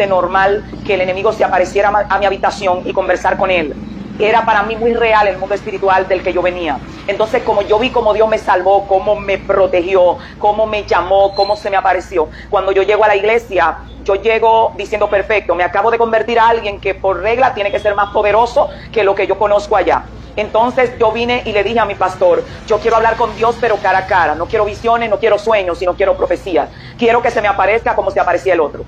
normal que el enemigo se apareciera a mi habitación y conversar con él. Era para mí muy real el mundo espiritual del que yo venía. Entonces, como yo vi cómo Dios me salvó, cómo me protegió, cómo me llamó, cómo se me apareció, cuando yo llego a la iglesia, yo llego diciendo, perfecto, me acabo de convertir a alguien que por regla tiene que ser más poderoso que lo que yo conozco allá. Entonces yo vine y le dije a mi pastor, yo quiero hablar con Dios pero cara a cara, no quiero visiones, no quiero sueños, sino quiero profecías. Quiero que se me aparezca como se aparecía el otro.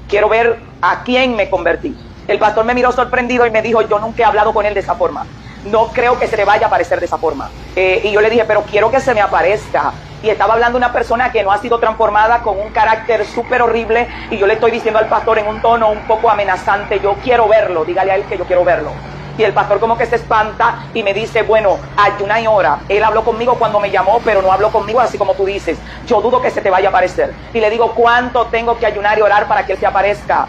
Quiero ver a quién me convertí. El pastor me miró sorprendido y me dijo, yo nunca he hablado con él de esa forma. No creo que se le vaya a aparecer de esa forma. Y yo le dije, pero quiero que se me aparezca. Y estaba hablando una persona que no ha sido transformada, con un carácter súper horrible. Y yo le estoy diciendo al pastor en un tono un poco amenazante, yo quiero verlo, dígale a él que yo quiero verlo. Y el pastor como que se espanta y me dice, bueno, ayuna y ora. Él habló conmigo cuando me llamó, pero no habló conmigo así como tú dices. Yo dudo que se te vaya a aparecer. Y le digo, ¿cuánto tengo que ayunar y orar para que él se aparezca?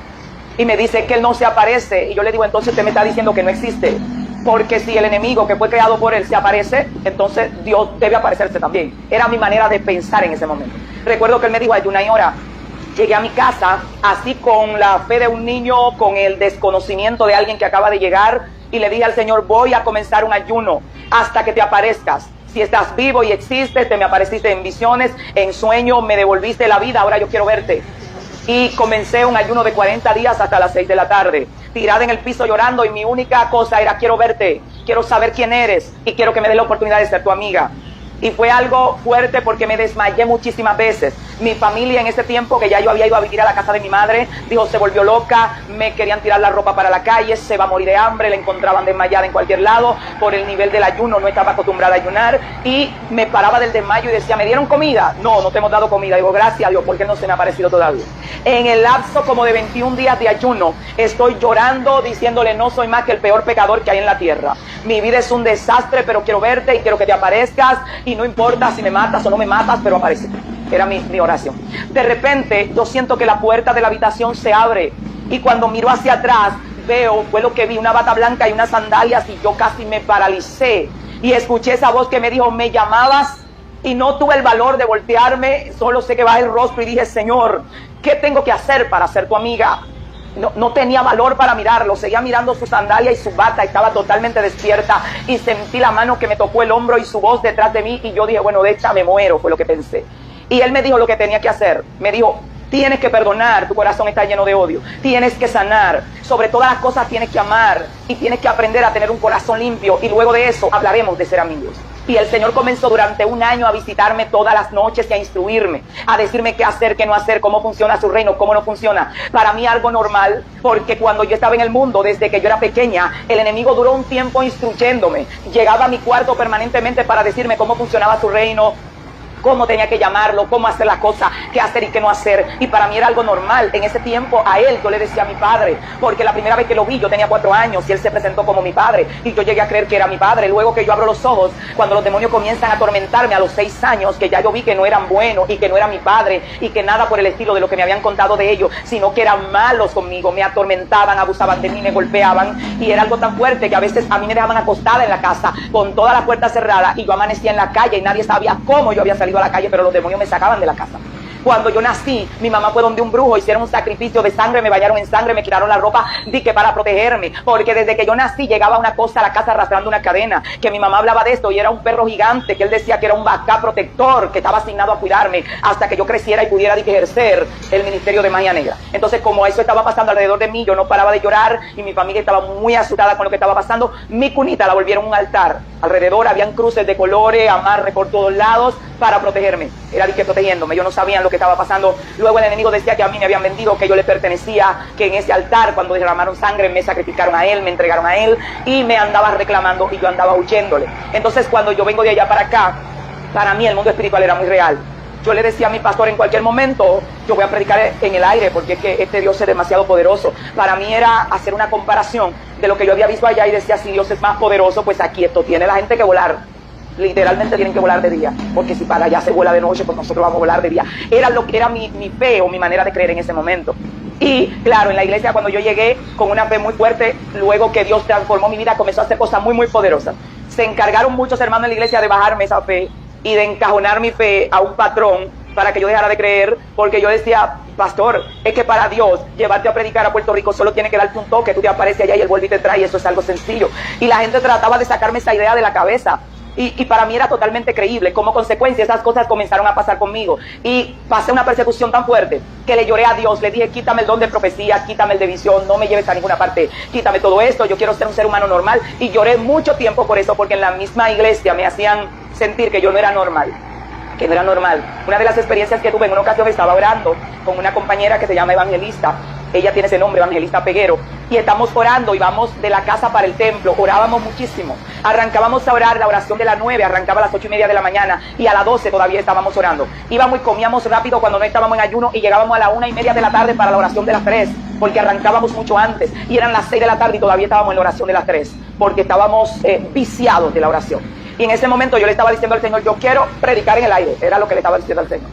Y me dice que él no se aparece. Y yo le digo, entonces usted me está diciendo que no existe. Porque si el enemigo que fue creado por él se aparece, entonces Dios debe aparecerse también. Era mi manera de pensar en ese momento. Recuerdo que él me dijo, ayuna y ora. Llegué a mi casa así con la fe de un niño, con el desconocimiento de alguien que acaba de llegar. Y le dije al Señor, voy a comenzar un ayuno hasta que te aparezcas. Si estás vivo y existes, te me apareciste en visiones, en sueños, me devolviste la vida, ahora yo quiero verte. Y comencé un ayuno de 40 días hasta las 6 de la tarde, tirada en el piso llorando, y mi única cosa era, quiero verte, quiero saber quién eres y quiero que me des la oportunidad de ser tu amiga. Y fue algo fuerte porque me desmayé muchísimas veces. Mi familia en ese tiempo, que ya yo había ido a vivir a la casa de mi madre, dijo, se volvió loca, me querían tirar la ropa para la calle, se va a morir de hambre, la encontraban desmayada en cualquier lado, por el nivel del ayuno, no estaba acostumbrada a ayunar, y me paraba del desmayo y decía, ¿me dieron comida? No, no te hemos dado comida. Digo, gracias a Dios, porque no se me ha aparecido todavía. En el lapso como de 21 días de ayuno, estoy llorando, diciéndole, no soy más que el peor pecador que hay en la tierra. Mi vida es un desastre, pero quiero verte y quiero que te aparezcas, y no importa si me matas o no me matas, pero aparece. Era mi oración. De repente yo siento que la puerta de la habitación se abre, y cuando miro hacia atrás veo, fue lo que vi, una bata blanca y unas sandalias, y yo casi me paralicé y escuché esa voz que me dijo, me llamabas, y no tuve el valor de voltearme, solo sé que bajé el rostro y dije, Señor, ¿qué tengo que hacer para ser tu amiga? No tenía valor para mirarlo, seguía mirando su sandalia y su bata, estaba totalmente despierta, y sentí la mano que me tocó el hombro y su voz detrás de mí, y yo dije, bueno, de esta me muero, fue lo que pensé. Y él me dijo lo que tenía que hacer. Me dijo, tienes que perdonar, tu corazón está lleno de odio, tienes que sanar, sobre todas las cosas tienes que amar, y tienes que aprender a tener un corazón limpio, y luego de eso hablaremos de ser amigos. Y el Señor comenzó durante un año a visitarme todas las noches y a instruirme, a decirme qué hacer, qué no hacer, cómo funciona su reino, cómo no funciona. Para mí algo normal, porque cuando yo estaba en el mundo, desde que yo era pequeña, el enemigo duró un tiempo instruyéndome. Llegaba a mi cuarto permanentemente para decirme cómo funcionaba su reino, cómo tenía que llamarlo, cómo hacer las cosas, qué hacer y qué no hacer. Y para mí era algo normal. En ese tiempo a él yo le decía a mi padre, porque la primera vez que lo vi yo tenía 4 años y él se presentó como mi padre, y yo llegué a creer que era mi padre. Luego que yo abro los ojos, cuando los demonios comienzan a atormentarme a los 6 años, que ya yo vi que no eran buenos y que no era mi padre y que nada por el estilo de lo que me habían contado de ellos, sino que eran malos conmigo, me atormentaban, abusaban de mí, me golpeaban, y era algo tan fuerte que a veces a mí me dejaban acostada en la casa con todas las puertas cerradas, y yo amanecía en la calle y nadie sabía cómo yo había salido a la calle, pero los demonios me sacaban de la casa. Cuando yo nací, mi mamá fue donde un brujo, hicieron un sacrificio de sangre, me bañaron en sangre, me quitaron la ropa, que para protegerme, porque desde que yo nací llegaba una cosa a la casa arrastrando una cadena, que mi mamá hablaba de esto, y era un perro gigante, que él decía que era un bacá protector, que estaba asignado a cuidarme, hasta que yo creciera y pudiera ejercer el ministerio de magia negra. Entonces, como eso estaba pasando alrededor de mí, yo no paraba de llorar, y mi familia estaba muy asustada con lo que estaba pasando. Mi cunita la volvieron un altar, alrededor habían cruces de colores, amarre por todos lados, para protegerme. Era que protegiéndome, yo no sabía lo que estaba pasando. Luego el enemigo decía que a mí me habían vendido, que yo le pertenecía, que en ese altar cuando derramaron sangre me sacrificaron a él, me entregaron a él, y me andaba reclamando y yo andaba huyéndole. Entonces cuando yo vengo de allá para acá, para mí el mundo espiritual era muy real. Yo le decía a mi pastor, en cualquier momento yo voy a predicar en el aire, porque es que este Dios es demasiado poderoso. Para mí era hacer una comparación de lo que yo había visto allá, y decía, si Dios es más poderoso, pues aquí esto tiene la gente que volar. Literalmente tienen que volar de día, porque si para allá se vuela de noche, pues nosotros vamos a volar de día. Era lo que era mi fe o mi manera de creer en ese momento. Y claro, en la iglesia cuando yo llegué con una fe muy fuerte, luego que Dios transformó mi vida, comenzó a hacer cosas muy poderosas. Se encargaron muchos hermanos en la iglesia de bajarme esa fe y de encajonar mi fe a un patrón para que yo dejara de creer, porque yo decía, pastor, es que para Dios llevarte a predicar a Puerto Rico solo tiene que darte un toque, tú te apareces allá y Él vuelve y te trae, y eso es algo sencillo. Y la gente trataba de sacarme esa idea de la cabeza. Y para mí era totalmente creíble. Como consecuencia, esas cosas comenzaron a pasar conmigo. Y pasé una persecución tan fuerte que le lloré a Dios. Le dije, quítame el don de profecía, quítame el de visión, no me lleves a ninguna parte, quítame todo esto, yo quiero ser un ser humano normal. Y lloré mucho tiempo por eso, porque en la misma iglesia me hacían sentir que yo no era normal. Que no era normal. Una de las experiencias que tuve, en una ocasión estaba orando con una compañera que se llama Evangelista. Ella tiene ese nombre, Evangelista Peguero, y estamos orando y vamos de la casa para el templo. Orábamos muchísimo, arrancábamos a orar la oración de las 9, arrancaba a las 8:30 de la mañana, y a las 12 todavía estábamos orando. Íbamos y comíamos rápido cuando no estábamos en ayuno, y llegábamos a las 1:30 de la tarde para la oración de las 3, porque arrancábamos mucho antes, y eran las 6 de la tarde y todavía estábamos en la oración de las 3, porque estábamos viciados de la oración. Y en ese momento yo le estaba diciendo al Señor, yo quiero predicar en el aire, era lo que le estaba diciendo al Señor.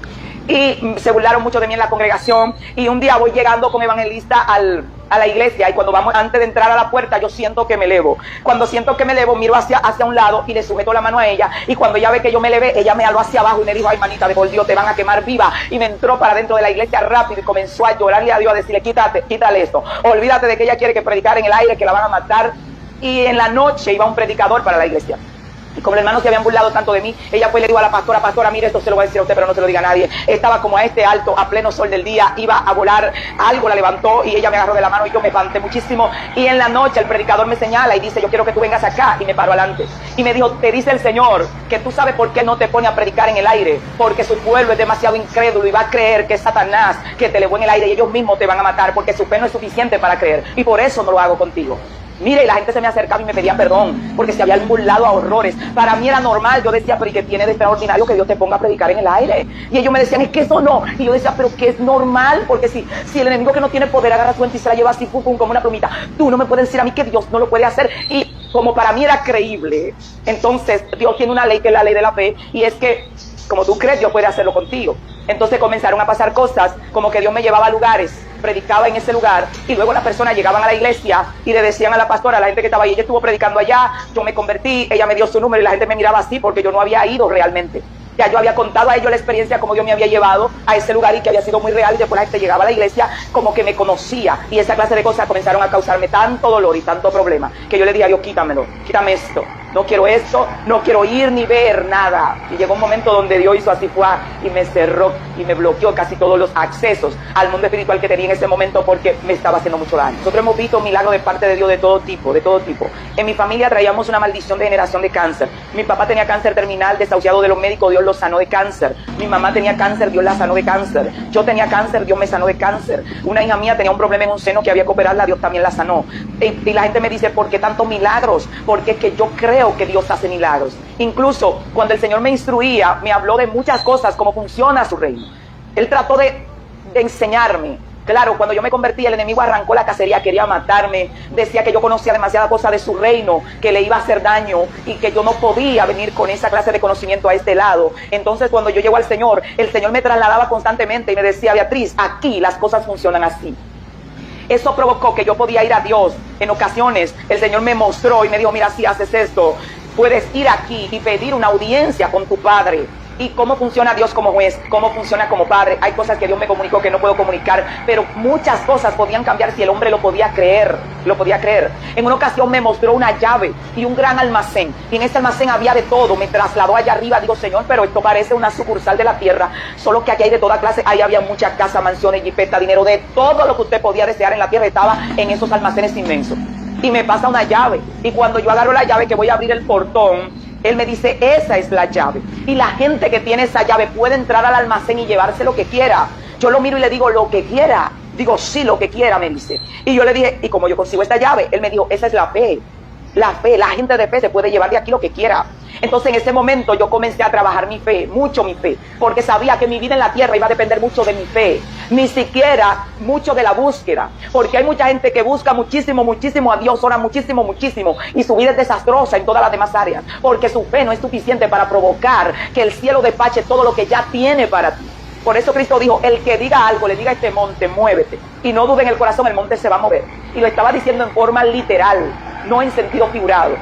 Y se burlaron mucho de mí en la congregación, y un día voy llegando con Evangelista a la iglesia, y cuando vamos, antes de entrar a la puerta, yo siento que me elevo. Cuando siento que me elevo, miro hacia un lado y le sujeto la mano a ella, y cuando ella ve que yo me elevé, ella me aló hacia abajo y me dijo, ay manita, de por Dios, te van a quemar viva. Y me entró para dentro de la iglesia rápido y comenzó a llorarle a Dios, a decirle, quítale esto, olvídate de que ella quiere que predicar en el aire, que la van a matar. Y en la noche iba un predicador para la iglesia. Y como los hermanos se habían burlado tanto de mí, ella fue y le dijo a la pastora, mire, esto se lo voy a decir a usted, pero no se lo diga a nadie. Estaba como a este alto, a pleno sol del día, iba a volar, algo la levantó y ella me agarró de la mano y yo me espanté muchísimo. Y en la noche el predicador me señala y dice, yo quiero que tú vengas acá, y me paro adelante. Y me dijo, te dice el Señor que tú sabes por qué no te pone a predicar en el aire, porque su pueblo es demasiado incrédulo y va a creer que es Satanás que te elevó en el aire y ellos mismos te van a matar, porque su fe no es suficiente para creer, y por eso no lo hago contigo. Mire, y la gente se me acercaba y me pedía perdón, porque se habían burlado a horrores. Para mí era normal, yo decía, pero ¿y qué tiene de extraordinario que Dios te ponga a predicar en el aire? Y ellos me decían, es que eso no. Y yo decía, pero que es normal, porque si el enemigo que no tiene poder agarra su ente y se la lleva así, pum, pum, como una plumita, tú no me puedes decir a mí que Dios no lo puede hacer. Y como para mí era creíble, entonces Dios tiene una ley que es la ley de la fe, y es que como tú crees, Dios puede hacerlo contigo. Entonces comenzaron a pasar cosas, como que Dios me llevaba a lugares, predicaba en ese lugar, y luego las personas llegaban a la iglesia y le decían a la pastora, a la gente que estaba ahí, ella estuvo predicando allá, yo me convertí, ella me dio su número, y la gente me miraba así porque yo no había ido realmente. Ya yo había contado a ellos la experiencia, como Dios me había llevado a ese lugar y que había sido muy real, y después la gente llegaba a la iglesia como que me conocía, y esa clase de cosas comenzaron a causarme tanto dolor y tanto problema, que yo le dije a Dios, quítamelo, quítame esto, no quiero esto, no quiero ir ni ver nada. Y llegó un momento donde Dios hizo así, fue, y me cerró y me bloqueó casi todos los accesos al mundo espiritual que tenía en ese momento, porque me estaba haciendo mucho daño. Nosotros hemos visto milagros de parte de Dios de todo tipo, de todo tipo. En mi familia traíamos una maldición de generación de cáncer. Mi papá tenía cáncer terminal, desahuciado de los médicos, Dios lo sanó de cáncer. Mi mamá tenía cáncer, Dios la sanó de cáncer. Yo tenía cáncer, Dios me sanó de cáncer. Una hija mía tenía un problema en un seno que había que operarla, Dios también la sanó. Y la gente me dice, ¿por qué tantos milagros? Porque es que yo creo que Dios hace milagros. Incluso cuando el Señor me instruía, me habló de muchas cosas, cómo funciona su reino. Él trató de enseñarme. Claro, cuando yo me convertí, el enemigo arrancó la cacería, quería matarme, decía que yo conocía demasiada cosa de su reino, que le iba a hacer daño, y que yo no podía venir con esa clase de conocimiento a este lado. Entonces cuando yo llego al Señor, el Señor me trasladaba constantemente y me decía, Beatriz, aquí las cosas funcionan así. Eso provocó que yo podía ir a Dios. En ocasiones el Señor me mostró y me dijo, mira, si haces esto, puedes ir aquí y pedir una audiencia con tu Padre. Y cómo funciona Dios como juez, cómo funciona como Padre. Hay cosas que Dios me comunicó que no puedo comunicar, pero muchas cosas podían cambiar si el hombre lo podía creer. Lo podía creer. En una ocasión me mostró una llave y un gran almacén, y en ese almacén había de todo. Me trasladó allá arriba. Digo, Señor, pero esto parece una sucursal de la tierra, solo que aquí hay de toda clase. Ahí había muchas casas, mansiones, jipetas, dinero, de todo lo que usted podía desear en la tierra estaba en esos almacenes inmensos. Y me pasa una llave, y cuando yo agarro la llave que voy a abrir el portón, él me dice, esa es la llave, y la gente que tiene esa llave puede entrar al almacén y llevarse lo que quiera. Yo lo miro y le digo, lo que quiera. Digo, sí, lo que quiera, me dice. Y yo le dije, ¿y cómo yo consigo esta llave? Él me dijo, esa es la fe. La fe, la gente de fe se puede llevar de aquí lo que quiera. Entonces en ese momento yo comencé a trabajar mi fe, mucho mi fe, porque sabía que mi vida en la tierra iba a depender mucho de mi fe, ni siquiera mucho de la búsqueda, porque hay mucha gente que busca muchísimo, muchísimo a Dios, ora muchísimo, muchísimo, y su vida es desastrosa en todas las demás áreas, porque su fe no es suficiente para provocar que el cielo despache todo lo que ya tiene para ti. Por eso Cristo dijo, el que diga algo, le diga a este monte, muévete, y no dude en el corazón, el monte se va a mover. Y lo estaba diciendo en forma literal, no en sentido figurado.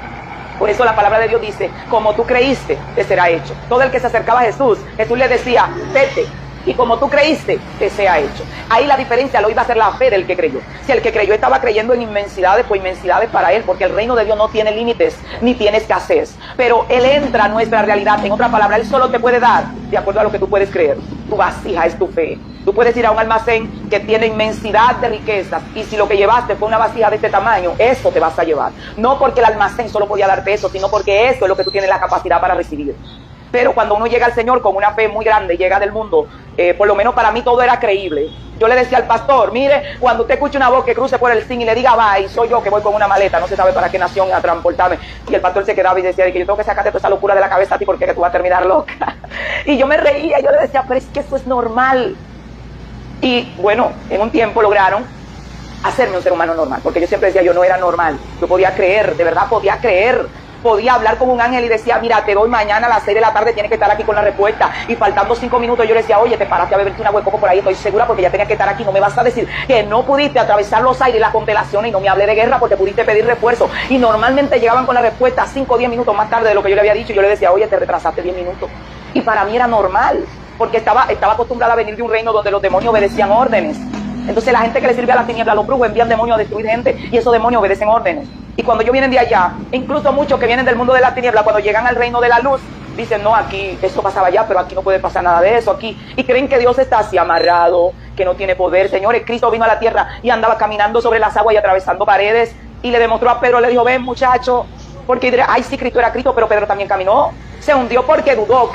Por eso la palabra de Dios dice, como tú creíste, te será hecho. Todo el que se acercaba a Jesús, Jesús le decía, vete, y como tú creíste, te sea hecho. Ahí la diferencia lo iba a hacer la fe del que creyó. Si el que creyó estaba creyendo en inmensidades, pues inmensidades para él, porque el reino de Dios no tiene límites, ni tiene escasez. Pero Él entra a nuestra realidad. En otra palabra, Él solo te puede dar de acuerdo a lo que tú puedes creer. Tu vasija es tu fe. Tú puedes ir a un almacén que tiene inmensidad de riquezas, y si lo que llevaste fue una vasija de este tamaño, eso te vas a llevar. No porque el almacén solo podía darte eso, sino porque eso es lo que tú tienes la capacidad para recibir. Pero cuando uno llega al Señor con una fe muy grande, llega del mundo, por lo menos para mí todo era creíble. Yo le decía al pastor, mire, cuando usted escuche una voz que cruce por el zinc y le diga bye, soy yo que voy con una maleta, no se sabe para qué nación a transportarme. Y el pastor se quedaba y decía que yo tengo que sacarte toda esa locura de la cabeza a ti porque tú vas a terminar loca. Y yo me reía, yo le decía, pero es que eso es normal. Y bueno, en un tiempo lograron hacerme un ser humano normal, porque yo siempre decía, yo no era normal. Yo podía creer, de verdad podía creer. Podía hablar con un ángel y decía, mira, te doy mañana a las 6 de la tarde, tienes que estar aquí con la respuesta. Y faltando 5 minutos yo le decía, oye, te paraste a beberte una huecoco por ahí, estoy segura porque ya tenías que estar aquí. No me vas a decir que no pudiste atravesar los aires y las constelaciones y no me hablé de guerra porque pudiste pedir refuerzo. Y normalmente llegaban con la respuesta 5 o 10 minutos más tarde de lo que yo le había dicho. Y yo le decía, oye, te retrasaste 10 minutos. Y para mí era normal, porque estaba acostumbrada a venir de un reino donde los demonios obedecían órdenes. Entonces la gente que le sirve a la tiniebla, los brujos envían demonios a destruir gente, y esos demonios obedecen órdenes. Y cuando ellos vienen de allá, incluso muchos que vienen del mundo de la tiniebla, cuando llegan al reino de la luz, dicen, no, aquí, eso pasaba allá, pero aquí no puede pasar nada de eso, aquí. Y creen que Dios está así amarrado, que no tiene poder. Señores, Cristo vino a la tierra y andaba caminando sobre las aguas y atravesando paredes, y le demostró a Pedro, le dijo, ven muchacho, porque ay sí, Cristo era Cristo, pero Pedro también caminó, se hundió porque dudó.